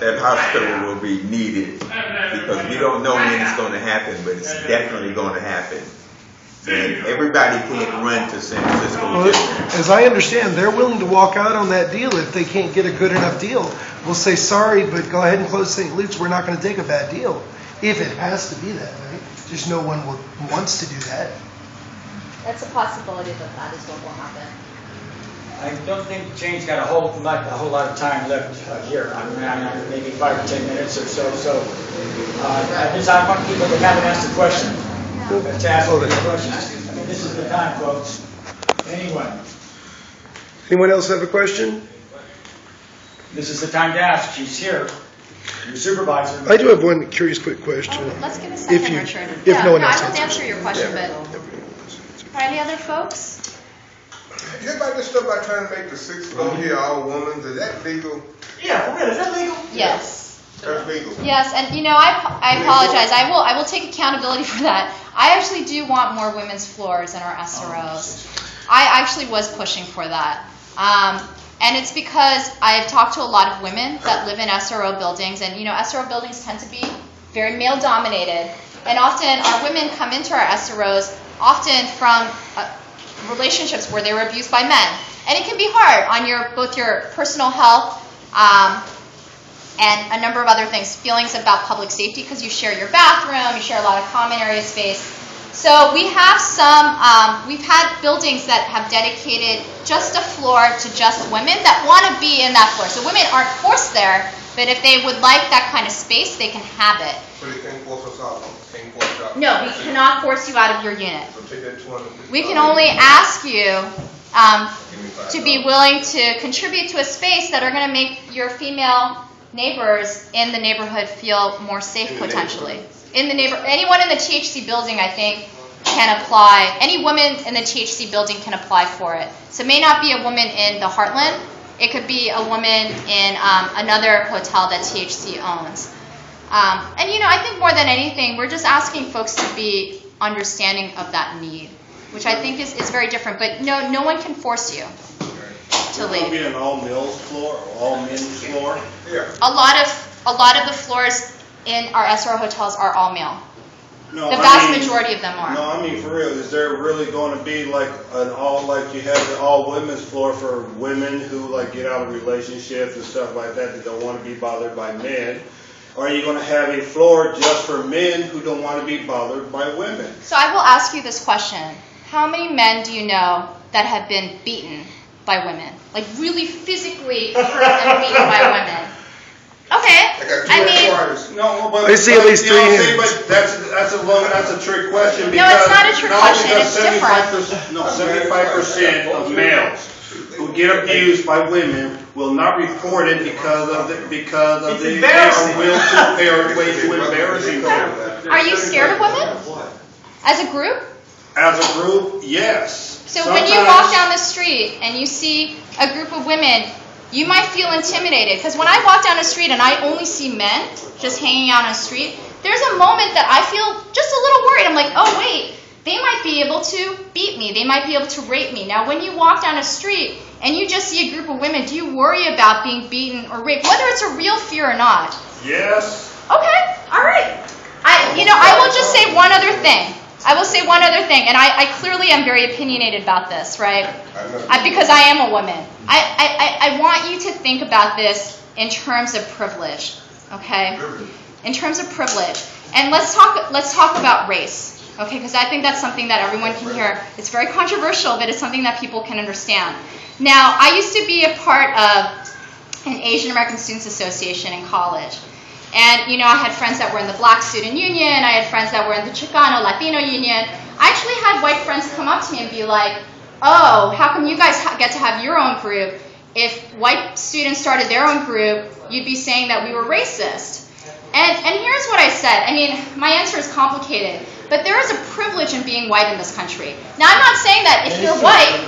F: that hospital will be needed because we don't know when it's going to happen, but it's definitely going to happen. And everybody can't run to San Francisco
A: Well, as I understand, they're willing to walk out on that deal if they can't get a good enough deal. We'll say, sorry, but go ahead and close St. Luke's. We're not going to take a bad deal. If it has to be that way. Just no one wants to do that.
C: That's a possibility that is what will happen.
B: I don't think Jane's got a whole lot of time left here. I mean, maybe 5 or 10 minutes or so. So at this time, I want people that haven't asked a question to ask all the questions. I mean, this is the time, folks. Anyone?
A: Anyone else have a question?
B: This is the time to ask. She's here. Your supervisor.
A: I do have one curious quick question.
C: Let's give a second,
A: If you-
C: Richard.
A: if no one else
C: I will
A: answers.
C: answer your question, but any other folks?
H: You hear about this stuff about trying to make the 6th floor here all women? Is that legal?
I: Yeah, for real, is that legal?
C: Yes.
H: That's legal.
C: Yes, and I apologize. I will take accountability for that. I actually do want more women's floors in our SROs. I actually was pushing for that. And it's because I've talked to a lot of women that live in SRO buildings, and SRO buildings tend to be very male dominated. And often our women come into our SROs often from relationships where they were abused by men. And it can be hard on both your personal health and a number of other things, feelings about public safety because you share your bathroom, you share a lot of common area space. So we have we've had buildings that have dedicated just a floor to just women that want to be in that floor. So women aren't forced there, but if they would like that kind of space, they can have it.
H: So they can't force us out. Can't force us out.
C: No, we cannot force you out of your unit.
H: So take that 200.
C: We can only ask you to be willing to contribute to a space that are going to make your female neighbors in the neighborhood feel more safe potentially. Anyone in the THC building, I think, can apply. Any woman in the THC building can apply for it. So it may not be a woman in the Hartland. It could be a woman in another hotel that THC owns. And I think more than anything, we're just asking folks to be understanding of that need, which I think is very different. But no one can force you to leave.
G: Will it be an all males floor or all men's floor?
H: Yeah.
C: A lot of the floors in our SRO hotels are all male.
G: No,
C: The vast majority of them are.
G: No, I mean for real. Is there really going to be like you have the all women's floor for women who get out of relationships and stuff like that don't want to be bothered by men? Or are you going to have a floor just for men who don't want to be bothered by women?
C: So I will ask you this question. How many men do you know that have been beaten by women? Like really physically hurt and beaten by women? Okay.
G: No, but
A: I see at least 3 hands.
G: But that's a trick question.
C: No, it's not a trick question. It's different.
G: 75% of males who get abused by women will not report it because of they are way too embarrassing them.
C: Are you scared of women? As a group?
G: As a group, yes.
C: So when you walk down the street and you see a group of women, you might feel intimidated. Because when I walk down the street and I only see men just hanging out on the street, there's a moment that I feel just a little worried. I'm like, oh wait, they might be able to beat me. They might be able to rape me. Now when you walk down the street and you just see a group of women, do you worry about being beaten or raped, whether it's a real fear or not?
G: Yes.
C: Okay, all right. I will just say one other thing. And I clearly am very opinionated about this, right? Because I am a woman. I want you to think about this in terms of privilege, okay? In terms of privilege. And let's talk about race, okay? Because I think that's something that everyone can hear. It's very controversial, but it's something that people can understand. Now, I used to be a part of an Asian American Students Association in college. And, I had friends that were in the Black Student Union. I had friends that were in the Chicano Latino Union. I actually had white friends come up to me and be like, oh, how come you guys get to have your own group? If white students started their own group, you'd be saying that we were racist. And here's what I said. My answer is complicated. But there is a privilege in being white in this country. Now, I'm not saying that if you're white,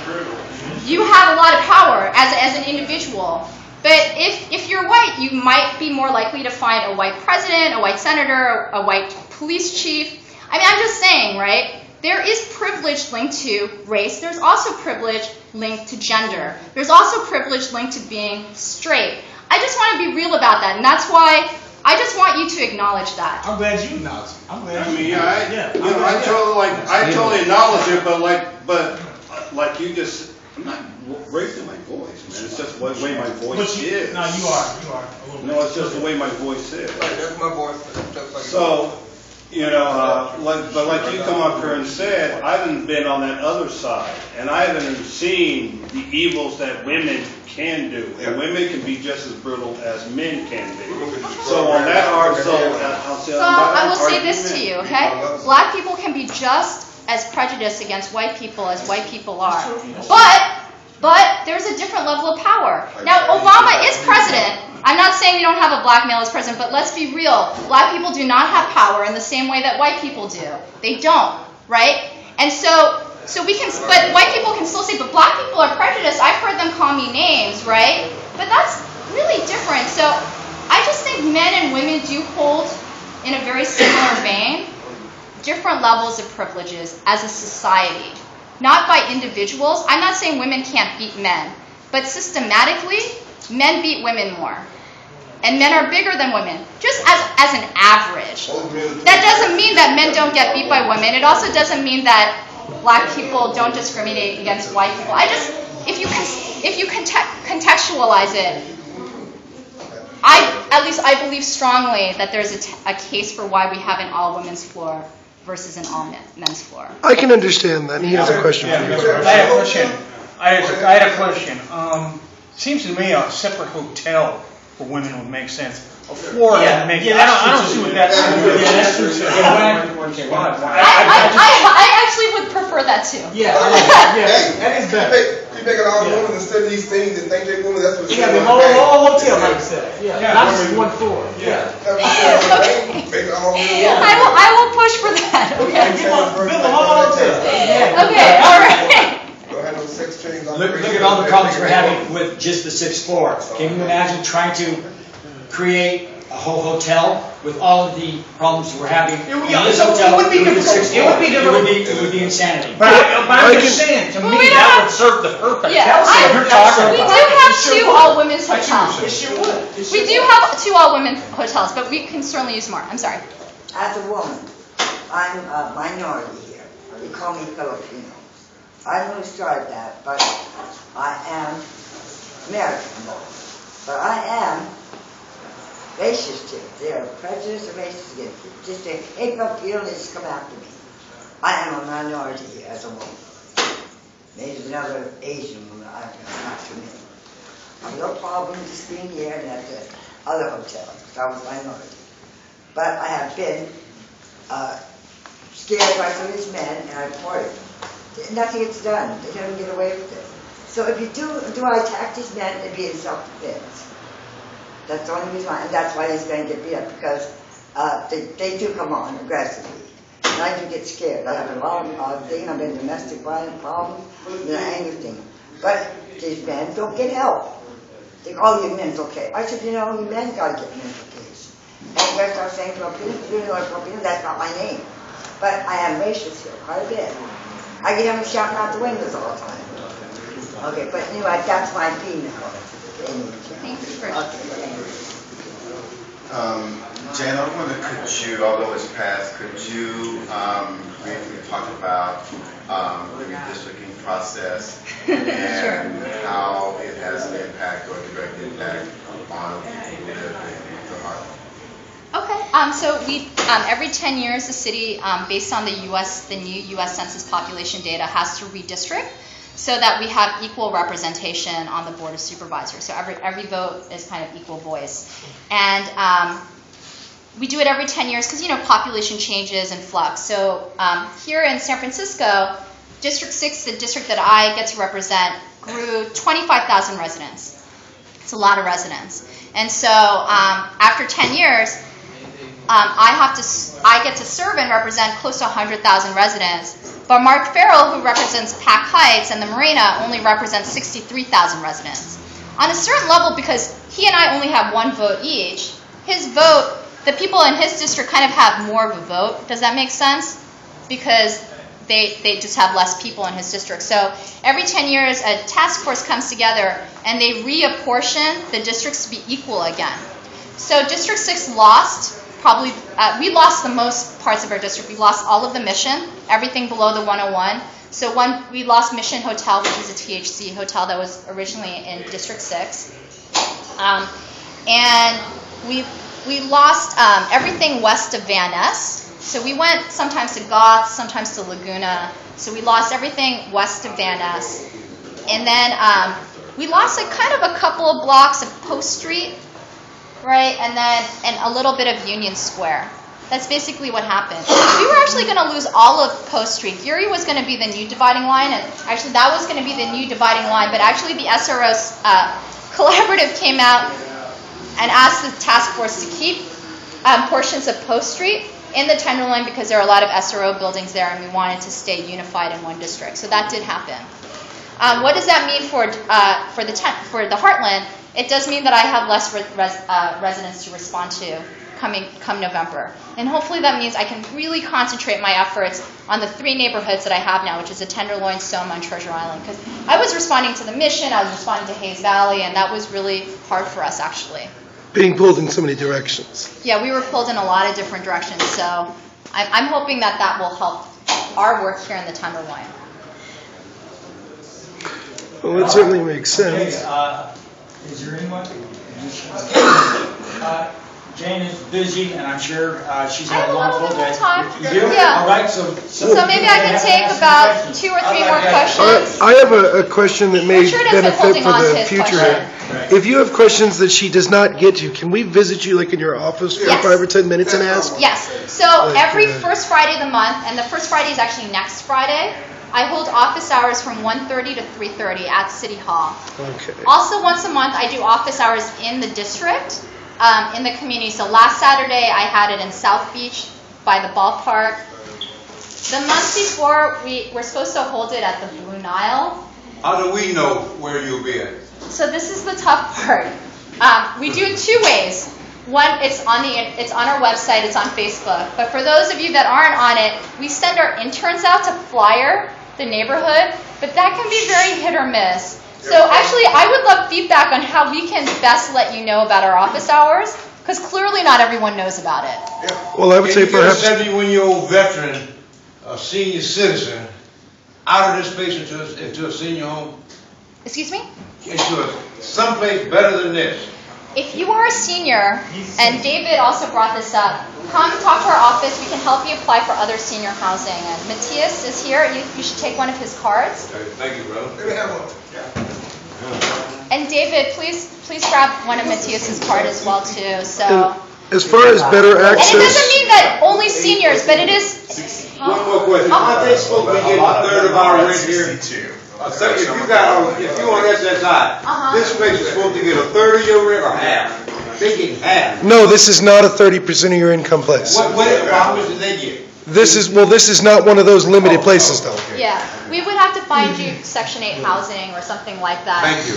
C: you have a lot of power as an individual. But if you're white, you might be more likely to find a white president, a white senator, a white police chief. I'm just saying, right? There is privilege linked to race. There's also privilege linked to gender. There's also privilege linked to being straight. I just want to be real about that, and that's why I just want you to acknowledge that.
J: I'm glad you acknowledge it. I'm glad
G: I totally acknowledge it, but you just, I'm not raising my voice, man. It's just the way my voice is.
J: No, you are.
G: No, it's just the way my voice is.
H: That's my voice. Just like
G: So, like you come up here and said, I haven't been on that other side, and I haven't seen the evils that women can do, and women can be just as brutal as men can be. So on that
C: I will say this to you, okay? Black people can be just as prejudiced against white people as white people are. But there's a different level of power. Now, Obama is president. I'm not saying we don't have a black male as president, but let's be real. Black people do not have power in the same way that white people do. They don't, right? And so but white people can still say, but black people are prejudiced. I've heard them call me names, right? But that's really different. So I just think men and women do hold, in a very similar vein, different levels of privileges as a society. Not by individuals. I'm not saying women can't beat men, but systematically, men beat women more. And men are bigger than women, just as an average. That doesn't mean that men don't get beat by women. It also doesn't mean that black people don't discriminate against white people. If you contextualize it, I believe strongly that there's a case for why we have an all women's floor versus an all men's floor.
A: I can understand that. He has a question for you.
K: I had a question. I had a question. Seems to me a separate hotel for women would make sense. A floor doesn't make sense. I don't see what that's.
C: I actually would prefer that too.
H: That is better. You making all the women instead of these things and think they're women, that's what it's
J: Yeah, the whole hotel like that. Not just one floor.
H: Making all women.
C: I will push for that.
J: Build the whole hotel.
C: Okay, all right.
H: Don't have no sex change.
B: Look at all the problems we're having with just the 6th floor. Can you imagine trying to create a whole hotel with all of the problems we're having in this hotel?
K: It would be difficult.
B: It would be insanity.
K: But I'm just saying, to me, that would serve the purpose.
C: Yeah,
K: That's what you're talking
C: we
K: about.
C: do have 2 all-women's hotels.
K: Yes, you would.
C: We do have 2 all-women hotels, but we can certainly use more. I'm sorry.
L: As a woman, I'm a minority here. They call me Filipino. I'm going to start that, but I am American. But I am racist too. They are prejudiced and racist against me. Just say, hey, Filipino, just come after me. I am a minority here as a woman. Maybe another Asian woman, not to me. I have no problem just being here and at the other hotel, because I was a minority. But I have been scared by some of these men, and I reported. Nothing gets done. They don't get away with it. So if you do I attack these men, it'd be in self-defense. That's the only reason why, and that's why these men get beat up, because they do come on aggressively. And I do get scared. I have a lot of things. I've been domestic violence problems, and the anger thing. But these men don't get help. They think, oh, your men's okay. I said, you know, your men got to get mental case. And where start saying Filipino, that's not my name. But I am racist here quite a bit. I get them shouting out the windows all the time. Okay, but anyway, that's my opinion.
C: Thank you for
M: Jane, I wonder, although it's passed, could you briefly talk about the redistricting process and how it has an impact or a direct impact on people who live in the Hartland?
C: Okay, so we every 10 years the city, based on the new U.S. Census population data, has to redistrict so that we have equal representation on the Board of Supervisors. So every vote is kind of equal voice, and we do it every 10 years because population changes and flux. So here in San Francisco, District 6, the district that I get to represent, grew 25,000 residents. It's a lot of residents, and so after 10 years. I get to serve and represent close to 100,000 residents, but Mark Farrell, who represents Pac Heights and the Marina, only represents 63,000 residents. On a certain level, because he and I only have 1 vote each, his vote, the people in his district kind of have more of a vote. Does that make sense? Because they just have less people in his district. So every 10 years, a task force comes together and they reapportion the districts to be equal again. So District 6 lost. We lost the most parts of our district. We lost all of the Mission, everything below the 101. So we lost Mission Hotel, which is a THC hotel that was originally in District 6. And we lost everything west of Van Ness. So we went sometimes to Goth, sometimes to Laguna. So we lost everything west of Van Ness. And then we lost a couple of blocks of Post Street. Right, and a little bit of Union Square. That's basically what happened. We were actually going to lose all of Post Street. Geary was going to be the new dividing line, and actually that was going to be the new dividing line, but actually the SRO collaborative came out and asked the task force to keep portions of Post Street in the Tenderloin because there are a lot of SRO buildings there, and we wanted to stay unified in one district. So that did happen. What does that mean for the Hartland? It does mean that I have less residents to respond to come November. And hopefully that means I can really concentrate my efforts on the 3 neighborhoods that I have now, which is the Tenderloin, Soma, and Treasure Island. Because I was responding to the Mission, I was responding to Hayes Valley, and that was really hard for us, actually.
A: Being pulled in so many directions.
C: Yeah, we were pulled in a lot of different directions, so I'm hoping that that will help our work here in the Tenderloin.
A: Well, that certainly makes sense.
B: Okay, is there anyone? Jane is busy, and I'm sure she's had a long full day. You do?
C: Yeah.
B: All right, so
C: maybe I can take about 2 or 3 more questions.
A: I have a question that may benefit for the future. If you have questions that she does not get to, can we visit you like in your office for 5 or 10 minutes and ask?
C: Yes. So every first Friday of the month, and the first Friday is actually next Friday, I hold office hours from 1:30 to 3:30 at City Hall.
A: Okay.
C: Also, once a month, I do office hours in the district, in the community. So last Saturday, I had it in South Beach by the ballpark. The month before, we're supposed to hold it at the Blue Nile.
N: How do we know where you'll be at?
C: So this is the tough part. We do it 2 ways. One, it's on our website, it's on Facebook. But for those of you that aren't on it, we send our interns out to flyer the neighborhood, but that can be very hit or miss. So actually, I would love feedback on how we can best let you know about our office hours, because clearly not everyone knows about it.
A: Well, I would say perhaps...
N: Can you get a 71-year-old veteran, a senior citizen, out of this place into a senior home?
C: Excuse me?
N: Into someplace better than this?
C: If you are a senior, and David also brought this up, come talk to our office. We can help you apply for other senior housing. And Matthias is here. You should take one of his cards.
N: Okay, thank you, brother.
H: Let me have one.
C: And David, please grab one of Matthias's card as well too. So.
A: As far as better access...
C: And it doesn't mean that only seniors, but it is...
N: One more question. Aren't they supposed to be getting a third of our rent here? If you on SSI, this place is supposed to get a third of your rent or half. They get half.
A: No, this is not a 30% of your income place.
N: What apartments do they get?
A: This is not one of those limited places, though.
C: Yeah, we would have to find you Section 8 housing or something like that.
N: Thank you.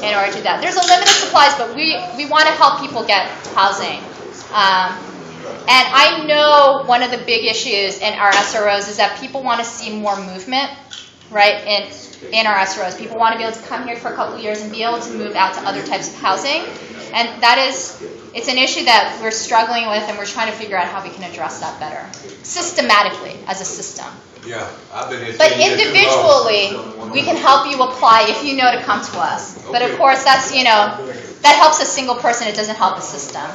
C: In order to do that. There's a limited supplies, but we want to help people get housing. And I know one of the big issues in our SROs is that people want to see more movement, right, in our SROs. People want to be able to come here for a couple of years and be able to move out to other types of housing. And it's an issue that we're struggling with, and we're trying to figure out how we can address that better, systematically, as a system.
N: Yeah, I've been here.
C: But individually, we can help you apply if you know to come to us. But of course, that helps a single person. It doesn't help the system.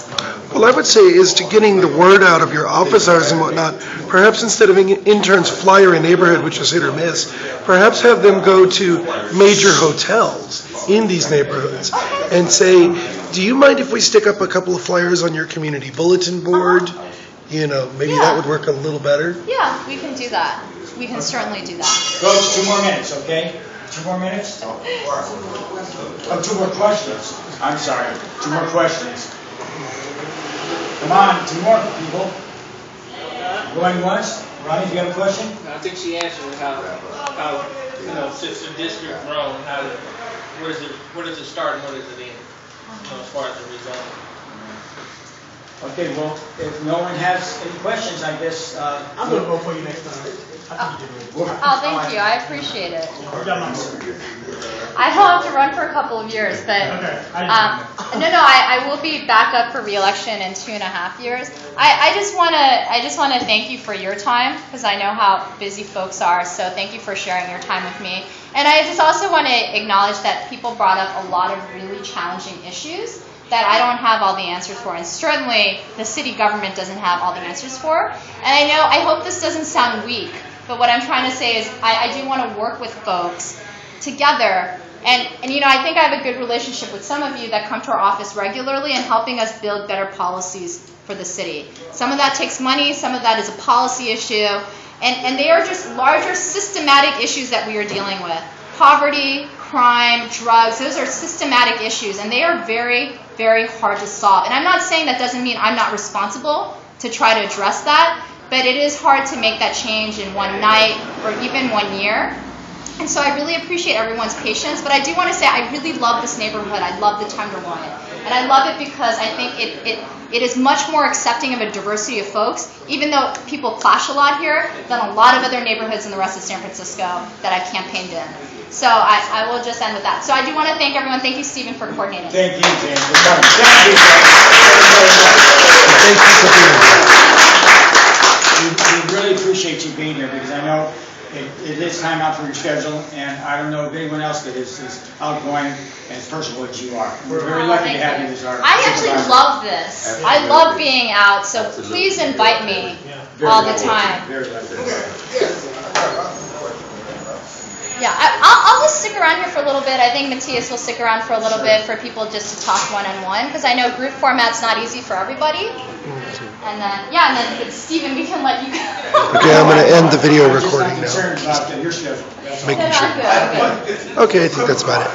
A: Well, I would say is to getting the word out of your office hours and whatnot, perhaps instead of interns flyer a neighborhood, which is hit or miss, perhaps have them go to major hotels in these neighborhoods and say, do you mind if we stick up a couple of flyers on your community bulletin board? Maybe that would work a little better.
C: Yeah, we can do that. We can certainly do that.
B: Coach, 2 more minutes, okay? 2 more minutes? Oh, 2 more questions. I'm sorry, 2 more questions. Come on, 2 more people. Going once? Ronnie, do you have a question?
O: I think she answered how since the district grown, where does it start and where does it end, as far as the result?
B: Okay, well, if no one has any questions, I guess...
J: I'm going to vote for you next time. I think you did good.
C: Oh, thank you. I appreciate it. I don't have to run for a couple of years, but I will be back up for re-election in 2.5 years. I just want to thank you for your time, because I know how busy folks are. So thank you for sharing your time with me. And I just also want to acknowledge that people brought up a lot of really challenging issues that I don't have all the answers for, and certainly the city government doesn't have all the answers for. And I hope this doesn't sound weak, but what I'm trying to say is I do want to work with folks together. And I think I have a good relationship with some of you that come to our office regularly and helping us build better policies for the city. Some of that takes money, some of that is a policy issue, and they are just larger systematic issues that we are dealing with. Poverty, crime, drugs, those are systematic issues, and they are very, very hard to solve. And I'm not saying that doesn't mean I'm not responsible to try to address that, but it is hard to make that change in one night or even 1 year. And so I really appreciate everyone's patience, but I do want to say I really love this neighborhood. I love the Tenderloin. And I love it because I think it is much more accepting of a diversity of folks, even though people clash a lot here, than a lot of other neighborhoods in the rest of San Francisco that I've campaigned in. So I will just end with that. So I do want to thank everyone. Thank you, Stephen, for coordinating.
B: Thank you, Jane, for coming.
A: Thank you for being here.
B: We really appreciate you being here because I know it is time out for your schedule, and I don't know if anyone else that is outgoing and as personable as you are. We're very lucky to have you as our
C: I actually
B: supervisor.
C: love this. I love being out, so please invite me all the time.
B: Very lucky.
C: Yeah, I'll just stick around here for a little bit. I think Matthias will stick around for a little bit for people just to talk one-on-one, because I know group format's not easy for everybody. And then Stephen, we can let you go.
A: Okay, I'm going to end the video recording
B: I'm
A: now.
B: concerned about your schedule.
A: Making sure.
C: Okay.
A: Okay, I think that's about it.